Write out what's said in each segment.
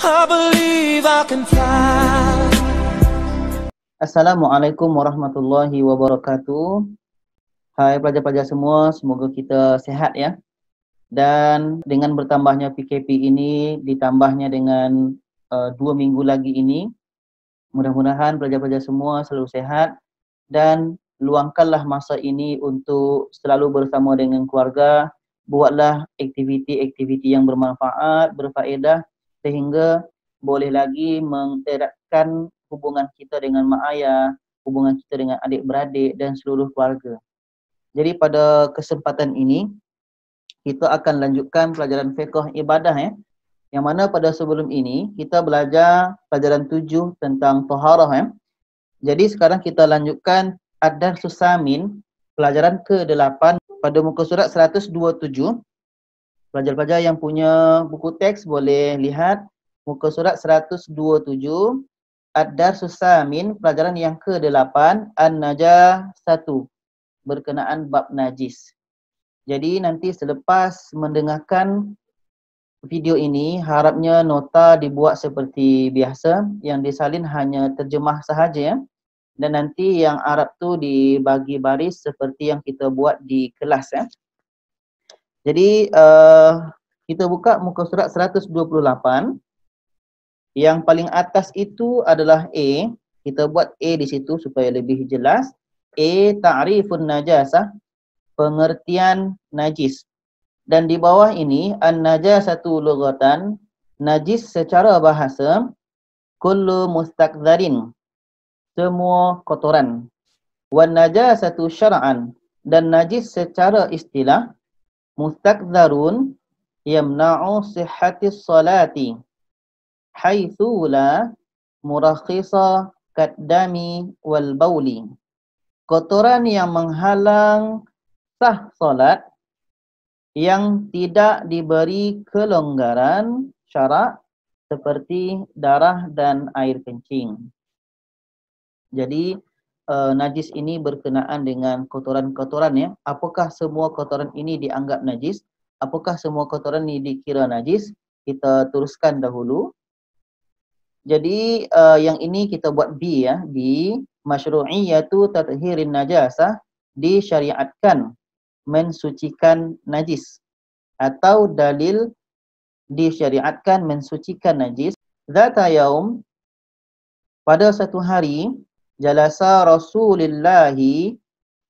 I believe I can fly. Assalamualaikum warahmatullahi wabarakatuh. Hai pelajar-pelajar semua, semoga kita sehat ya. Dan dengan bertambahnya PKP ini, ditambahnya dengan 2 minggu lagi ini, mudah-mudahan pelajar-pelajar semua selalu sehat dan luangkanlah masa ini untuk selalu bersama dengan keluarga. Buatlah aktiviti-aktiviti yang bermanfaat, berfaedah sehingga boleh lagi mengeratkan hubungan kita dengan mak ayah, hubungan kita dengan adik-beradik dan seluruh keluarga. Jadi pada kesempatan ini kita akan lanjutkan pelajaran fiqh ibadah ya. Yang mana pada sebelum ini kita belajar pelajaran 7 tentang taharah ya. Jadi sekarang kita lanjutkan ad-darsus samin, pelajaran ke-8 pada muka surat 127. Pelajar-pelajar yang punya buku teks boleh lihat muka surat 127, ad-darsus samin, pelajaran yang ke-8, an-najasatu, berkenaan bab najis. Jadi nanti selepas mendengarkan video ini, harapnya nota dibuat seperti biasa, yang disalin hanya terjemah sahaja ya. Dan nanti yang Arab tu dibagi baris seperti yang kita buat di kelas ya. Jadi kita buka muka surat 128. Yang paling atas itu adalah A. Kita buat A di situ supaya lebih jelas. A, ta'rifun najasah, pengertian najis. Dan di bawah ini, an-najasatu lughatan, najis secara bahasa, kullu mustakdharin, semua kotoran. Wan najasatu syar'an, dan najis secara istilah, mustakdharun yamna'u sihhatis salati haitsu la murakhisa kaddami wal bauli. Kotoran yang menghalang sah salat, yang tidak diberi kelonggaran syarak seperti darah dan air kencing. Jadi najis ini berkenaan dengan kotoran-kotoran ya. Apakah semua kotoran ini dianggap najis? Apakah semua kotoran ini dikira najis? Kita teruskan dahulu. Jadi yang ini kita buat B ya. B, masyru'iyatu tathirin najasah, disyariatkan mensucikan najis. Atau dalil disyariatkan mensucikan najis. Zata yaum, pada satu hari, jalasa Rasulillahi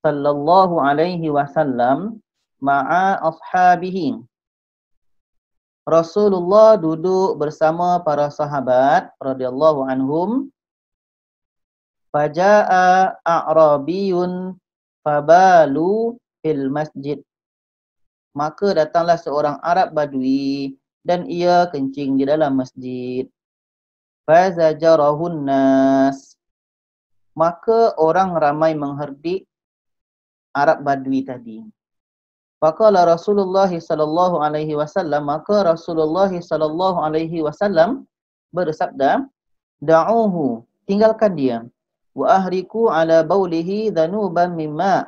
sallallahu alaihi wasallam ma'a ashabihi. Rasulullah duduk bersama para sahabat radhiyallahu anhum. Faja'a a'rabiyun fabalu fil masjid. Maka datanglah seorang Arab Badui dan ia kencing di dalam masjid. Fazajarahun nas. Maka orang ramai mengherdik Arab Badui tadi. Faqala Rasulullah sallallahu alaihi wasallam, maka Rasulullah sallallahu alaihi wasallam bersabda, da'uhu, tinggalkan dia. Wa ahriku ala baulihi dhanuban mimma,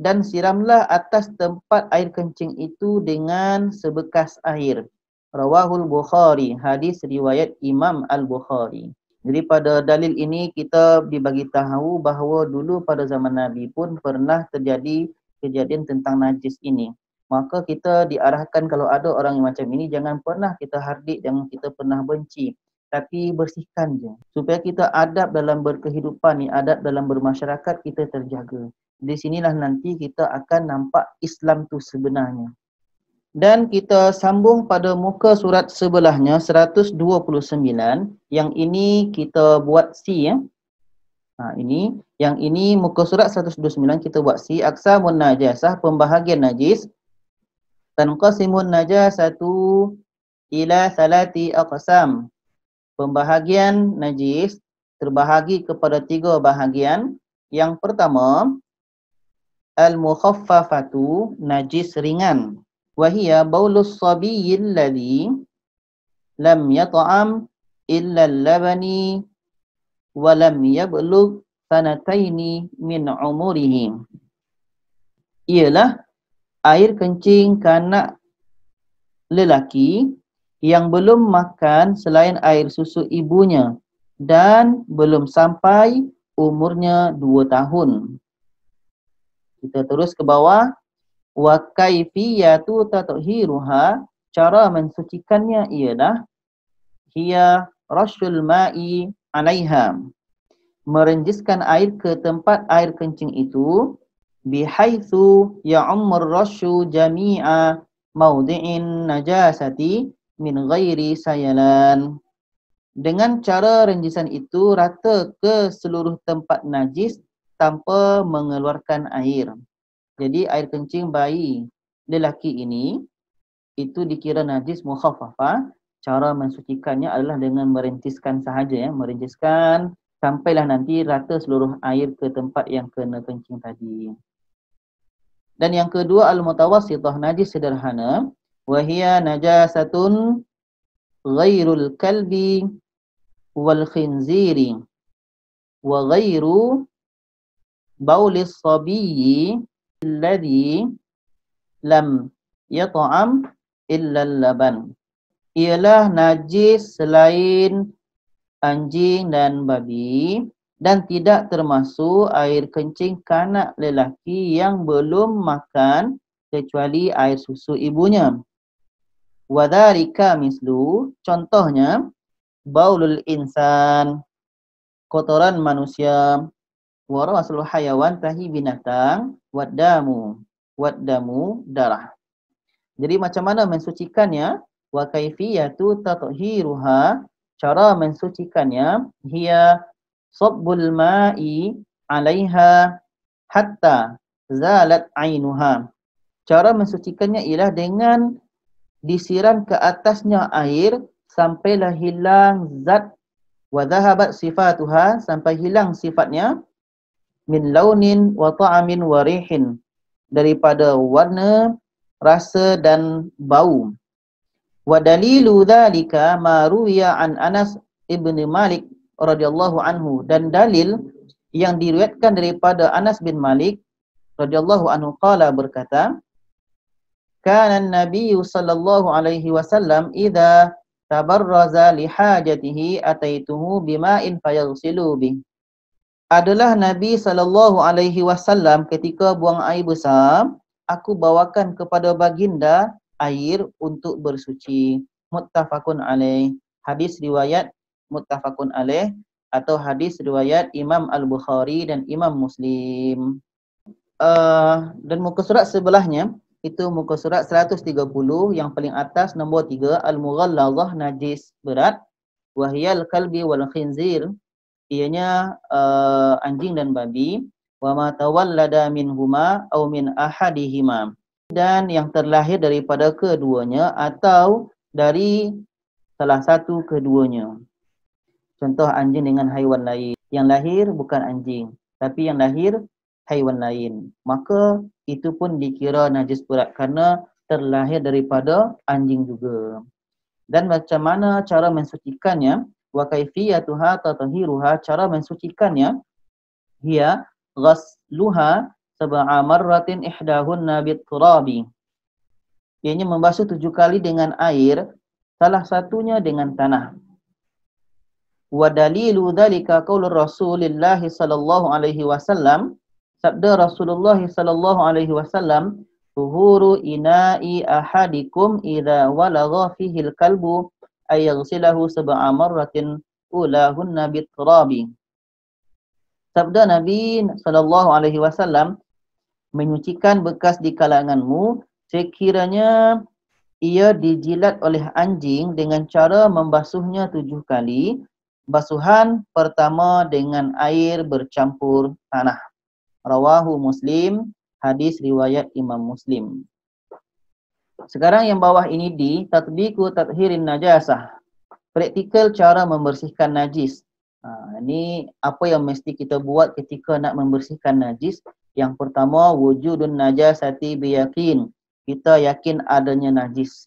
dan siramlah atas tempat air kencing itu dengan sebekas air. Rawahul Bukhari, hadis riwayat Imam Al-Bukhari. Jadi pada dalil ini kita dibagi tahu bahawa dulu pada zaman Nabi pun pernah terjadi kejadian tentang najis ini. Maka kita diarahkan kalau ada orang yang macam ini, jangan pernah kita hardik, jangan kita pernah benci. Tapi bersihkan je. Supaya kita adab dalam berkehidupan ni, adab dalam bermasyarakat kita terjaga. Di sinilah nanti kita akan nampak Islam tu sebenarnya. Dan kita sambung pada muka surat sebelahnya 129. Yang ini kita buat C ya. Yang ini muka surat 129 kita buat C. Aqsamun najasah, pembahagian najis. Tanqasimun najasatu ila salati aqsam. Pembahagian najis terbahagi kepada 3 bahagian. Yang pertama, al-mukhaffafatu, najis ringan. Wahia baulus sabiyyil ladzi lam yat'am illa al-labani wa lam yablugh sanataini min umurihi. Ialah air kencing kanak lelaki yang belum makan selain air susu ibunya dan belum sampai umurnya 2 tahun. Kita terus ke bawah. Wa kaifiyatu tathiruha, cara mensucikannya ialah hiya rasyul ma'i 'alaiha, merenjiskan air ke tempat air kencing itu, bihaitsu ya'ummur rasyu jami'a mawdi'in najasati min ghairi sayalan. Dengan cara renjisan itu rata ke seluruh tempat najis tanpa mengeluarkan air. Jadi air kencing bayi lelaki ini itu dikira najis mukhaffafah. Cara mensucikannya adalah dengan merentiskan sahaja, ya, merentiskan sampailah nanti rata seluruh air ke tempat yang kena kencing tadi. Dan yang kedua, al-mutawassithah, najis sederhana, wa hiya najasatun ghairul kalbi wal khinziri wa ghairu baulis sabiyyi alladhi lam yat'am illa laban. Ialah najis selain anjing dan babi dan tidak termasuk air kencing kanak lelaki yang belum makan kecuali air susu ibunya. Wa dzalika mislu, contohnya baulul insan, kotoran manusia, wa rasul hayawan, tahi binatang, waddamu darah. Jadi macam mana mensucikannya? Wa kaifiyatu tathiruha, cara mensucikannya, hiya sabbul ma'i 'alaiha hatta zalat 'ainuha. Cara mensucikannya ialah dengan disiram ke atasnya air sampailah hilang zat, wa dhahabat sifatuha, sampai hilang sifatnya, min launin wa ta'amin wa rihin, daripada warna, rasa dan bau. Wa dalilu dzalika ma ruwiya an Anas ibn Malik radhiyallahu anhu, dan dalil yang diriwayatkan daripada Anas bin Malik radhiyallahu anhu qala, berkata, kana an-nabiy sallallahu alaihi wasallam idza tabarraza li hajatihi ataituhu bima'in fayaghsilu bih. Adalah Nabi SAW ketika buang air besar, aku bawakan kepada baginda air untuk bersuci. Muttafaqun alaih. Hadis riwayat muttafaqun alaih atau hadis riwayat Imam Al-Bukhari dan Imam Muslim. Dan muka surat sebelahnya, itu muka surat 130 yang paling atas, nombor 3, Al-Mughallazah, najis berat, wahyal kalbi wal khinzir, ianya anjing dan babi, wa ma tawallada minhuma aw min ahadihima, dan yang terlahir daripada keduanya atau dari salah satu keduanya. Contoh anjing dengan haiwan lain. Yang lahir bukan anjing, tapi yang lahir haiwan lain, maka itu pun dikira najis berat kerana terlahir daripada anjing juga. Dan macam mana cara mensucikannya? Wa kaifiyatuha tathiruha, cara mensucikannya, hiya ghasluha sab'a marratin ihdahunna bit-turabi, ianya membasuh 7 kali dengan air, salah satunya dengan tanah. Wa dalilu dzalika qaulur Rasulillah sallallahu alaihi wasallam, sabda Rasulullah sallallahu alaihi wasallam, tuhuru ina'i ahadikum idza walagha fihi al-kalbu ay yaghsilahu sab'a marratin ulahunna bit-turabi. Sabda Nabi sallallahu alaihi wasallam, menyucikan bekas di kalanganmu sekiranya ia dijilat oleh anjing dengan cara membasuhnya 7 kali. Basuhan pertama dengan air bercampur tanah. Rawahu Muslim, hadis riwayat Imam Muslim. Sekarang yang bawah ini di tatbiqu tathirin najasah, praktikal cara membersihkan najis. Ini apa yang mesti kita buat ketika nak membersihkan najis. Yang pertama, wujudun najasati biyaqin, kita yakin adanya najis.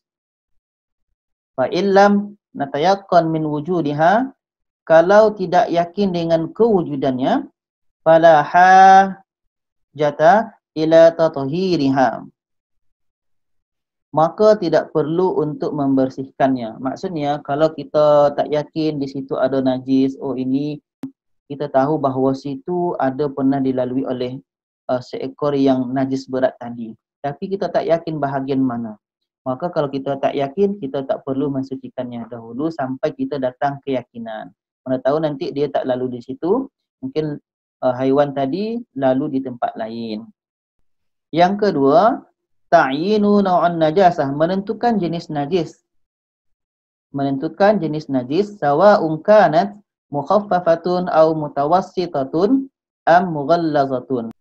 Fa illam natayaqqan min wujudiha, kalau tidak yakin dengan kewujudannya, fala hajata ila tathhiriha, maka tidak perlu untuk membersihkannya. Maksudnya kalau kita tak yakin di situ ada najis, oh ini kita tahu bahawa situ ada pernah dilalui oleh seekor yang najis berat tadi. Tapi kita tak yakin bahagian mana. Maka kalau kita tak yakin, kita tak perlu mensucikannya dahulu sampai kita datang keyakinan. Mana tahu nanti dia tak lalu di situ, mungkin haiwan tadi lalu di tempat lain. Yang kedua, ta'yinu naw'an najasah, menentukan jenis najis. Menentukan jenis najis sawa'un kanat mukhaffafatun aw mutawassitatun am mughallazatun.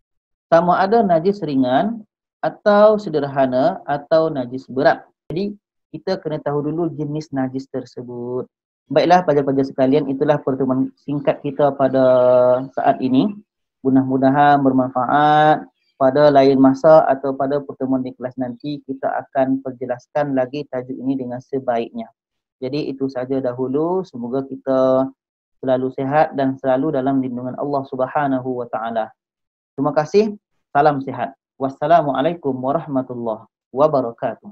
Sama ada najis ringan atau sederhana atau najis berat. Jadi kita kena tahu dulu jenis najis tersebut. Baiklah pelajar-pelajar sekalian, itulah pertemuan singkat kita pada saat ini. Mudah-mudahan bermanfaat. Pada lain masa atau pada pertemuan di kelas nanti kita akan perjelaskan lagi tajuk ini dengan sebaiknya. Jadi itu saja dahulu. Semoga kita selalu sehat dan selalu dalam lindungan Allah Subhanahu wa taala. Terima kasih. Salam sehat. Wassalamualaikum warahmatullahi wabarakatuh.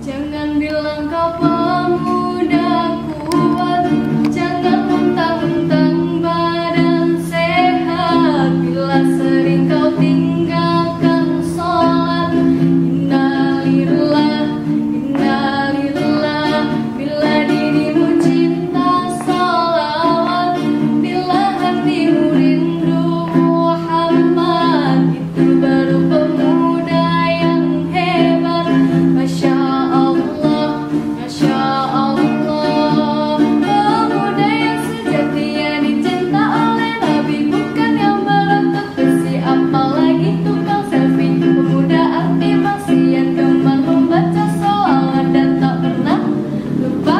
Jangan bilang kau pemuda kuat, jangan mentang-mentang badan sehat. Bila sering kau tinggalkan sholat, innalillah, innalillah. Bila dirimu cinta sholawat, bila hatimu rindu Muhammad, itu baru pemuda yang hebat. Masya Allah, Masya Allah. Pemuda yang sejati yang dicinta oleh Nabi, bukan yang berotot besi apalagi tukang selfie. Pemuda anti maksiat, gemar membaca sholawat dan tak pernah lupa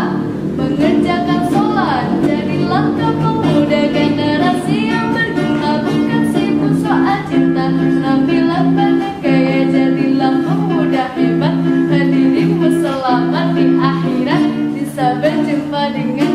mengerjakan sholat. Jadilah kau pemuda generasi yang berguna, bukan sibuk soal cinta, penampilan pada gaya. Jadilah pemuda hebat, dirimu selamat di akhirat, bisa berjumpa dengan